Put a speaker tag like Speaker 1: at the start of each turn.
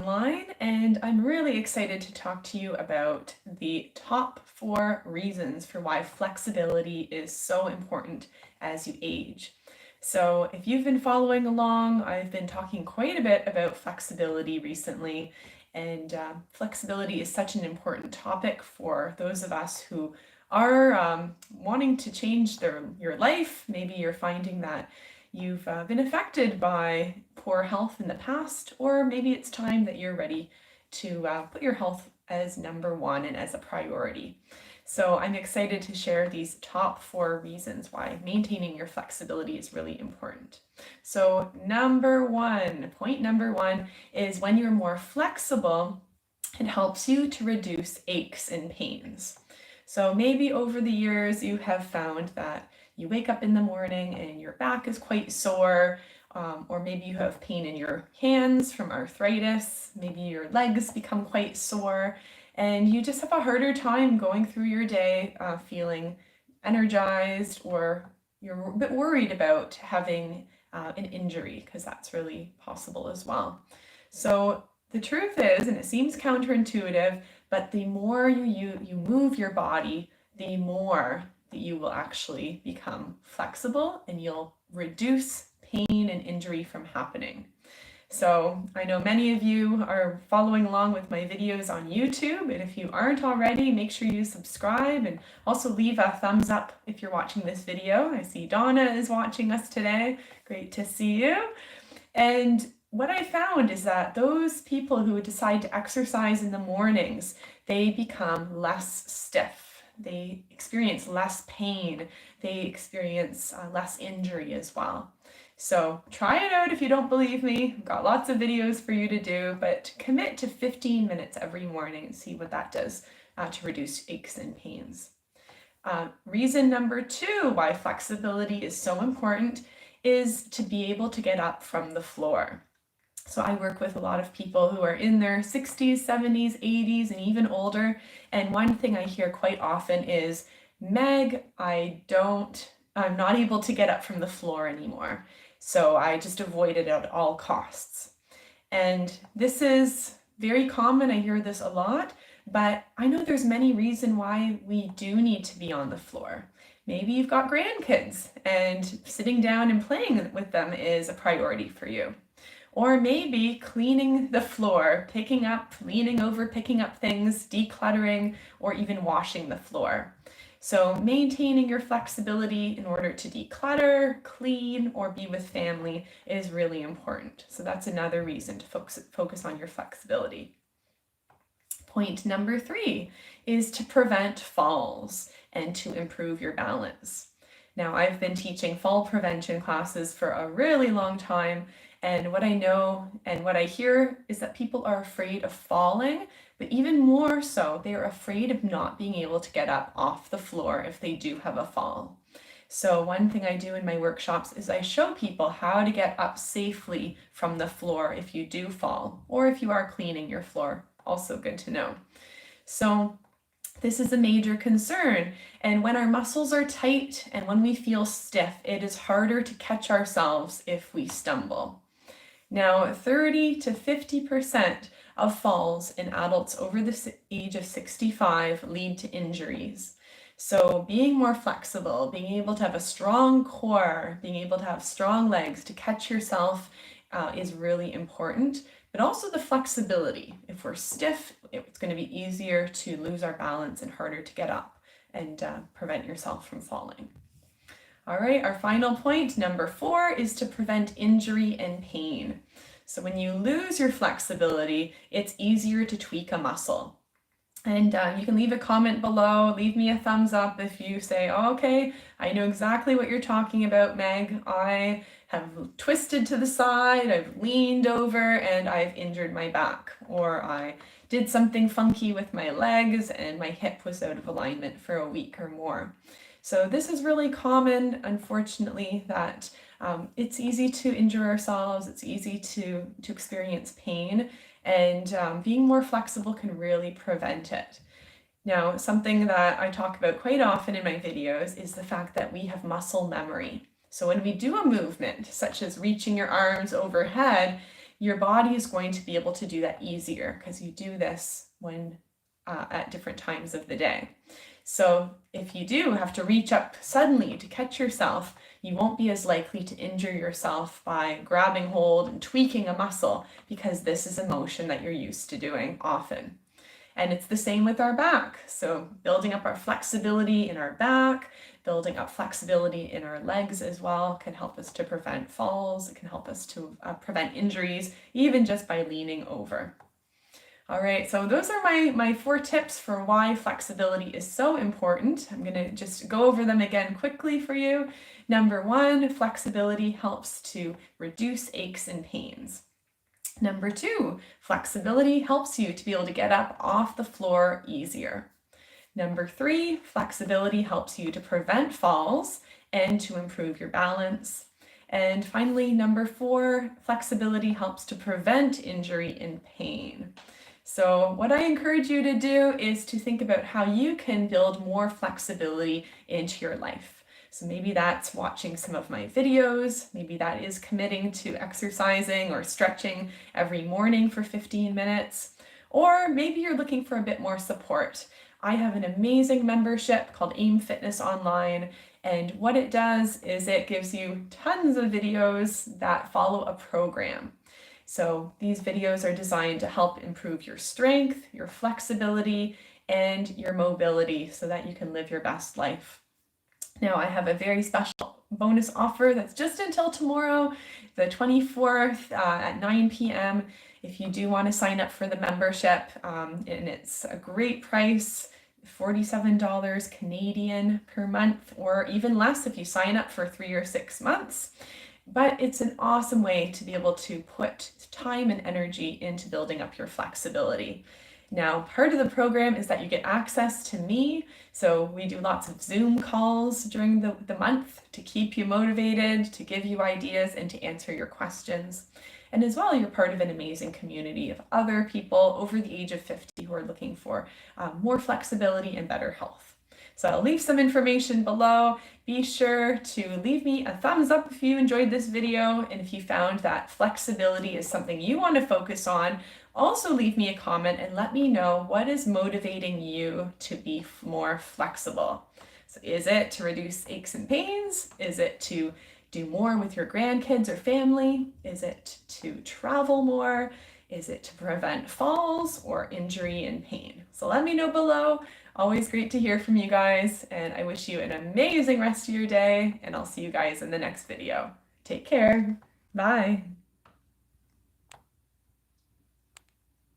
Speaker 1: online, and I'm really excited to talk to you about the top 4 reasons for why flexibility is so important as you age. So if you've been following along, I've been talking quite a bit about flexibility recently, and flexibility is such an important topic for those of us who are wanting to change your life. Maybe you're finding that you've been affected by poor health in the past, or maybe it's time that you're ready to put your health as number one and as a priority. So I'm excited to share these top 4 reasons why maintaining your flexibility is really important. So point number one is when you're more flexible, it helps you to reduce aches and pains. So maybe over the years you have found that you wake up in the morning and your back is quite sore, or maybe you have pain in your hands from arthritis, maybe your legs become quite sore, and you just have a harder time going through your day feeling energized, or you're a bit worried about having an injury, because that's really possible as well. So the truth is, and it seems counterintuitive, but the more you move your body, the more that you will actually become flexible and you'll reduce pain and injury from happening. So I know many of you are following along with my videos on YouTube, and if you aren't already, make sure you subscribe and also leave a thumbs up if you're watching this video. I see Donna is watching us today. Great to see you. And what I found is that those people who decide to exercise in the mornings, they become less stiff. They experience less pain. They experience less injury as well. So try it out if you don't believe me. I've got lots of videos for you to do, but commit to 15 minutes every morning and see what that does to reduce aches and pains. Reason number 2 why flexibility is so important is to be able to get up from the floor. So I work with a lot of people who are in their 60s, 70s, 80s, and even older. And one thing I hear quite often is, Meg, I'm not able to get up from the floor anymore. So I just avoid it at all costs. And this is very common. I hear this a lot, but I know there's many reasons why we do need to be on the floor. Maybe you've got grandkids and sitting down and playing with them is a priority for you. Or maybe cleaning the floor, leaning over, picking up things, decluttering, or even washing the floor. So maintaining your flexibility in order to declutter, clean, or be with family is really important. So that's another reason to focus on your flexibility. Point number 3 is to prevent falls and to improve your balance. Now, I've been teaching fall prevention classes for a really long time, and what I know and what I hear is that people are afraid of falling, but even more so, they are afraid of not being able to get up off the floor if they do have a fall. So one thing I do in my workshops is I show people how to get up safely from the floor if you do fall, or if you are cleaning your floor. Also good to know. So this is a major concern, and when our muscles are tight and when we feel stiff, it is harder to catch ourselves if we stumble. Now, 30 to 50% of falls in adults over the age of 65 lead to injuries. So being more flexible, being able to have a strong core, being able to have strong legs to catch yourself is really important, but also the flexibility. If we're stiff, it's going to be easier to lose our balance and harder to get up and prevent yourself from falling. All right, our final point, number 4, is to prevent injury and pain. So when you lose your flexibility, it's easier to tweak a muscle. And you can leave a comment below, leave me a thumbs up if you say, oh, okay, I know exactly what you're talking about, Meg. I have twisted to the side, I've leaned over, and I've injured my back. Or I did something funky with my legs and my hip was out of alignment for a week or more. So this is really common, unfortunately, that it's easy to injure ourselves, it's easy to experience pain, and being more flexible can really prevent it. Now, something that I talk about quite often in my videos is the fact that we have muscle memory. So when we do a movement, such as reaching your arms overhead, your body is going to be able to do that easier because you do this when at different times of the day. So if you do have to reach up suddenly to catch yourself, you won't be as likely to injure yourself by grabbing hold and tweaking a muscle because this is a motion that you're used to doing often. And it's the same with our back. So building up our flexibility in our back, building up flexibility in our legs as well can help us to prevent falls. It can help us to prevent injuries, even just by leaning over. All right, so those are my 4 tips for why flexibility is so important. I'm gonna just go over them again quickly for you. Number 1, flexibility helps to reduce aches and pains. Number 2, flexibility helps you to be able to get up off the floor easier. Number 3, flexibility helps you to prevent falls and to improve your balance. And finally, number 4, flexibility helps to prevent injury and pain. So what I encourage you to do is to think about how you can build more flexibility into your life. So maybe that's watching some of my videos, maybe that is committing to exercising or stretching every morning for 15 minutes, or maybe you're looking for a bit more support. I have an amazing membership called AIM Fitness Online, and what it does is it gives you tons of videos that follow a program. So these videos are designed to help improve your strength, your flexibility, and your mobility so that you can live your best life. Now I have a very special bonus offer that's just until tomorrow, the 24th at 9 p.m. If you do want to sign up for the membership, and it's a great price, $47 Canadian per month, or even less if you sign up for 3 or 6 months. But it's an awesome way to be able to put time and energy into building up your flexibility. Now, part of the program is that you get access to me. So we do lots of Zoom calls during the month to keep you motivated, to give you ideas, and to answer your questions. And as well, you're part of an amazing community of other people over the age of 50 who are looking for more flexibility and better health. So I'll leave some information below. Be sure to leave me a thumbs up if you enjoyed this video, and if you found that flexibility is something you want to focus on. Also leave me a comment and let me know what is motivating you to be more flexible. So is it to reduce aches and pains? Is it to do more with your grandkids or family? Is it to travel more? Is it to prevent falls or injury and pain? So let me know below. Always great to hear from you guys, and I wish you an amazing rest of your day, and I'll see you guys in the next video. Take care. Bye.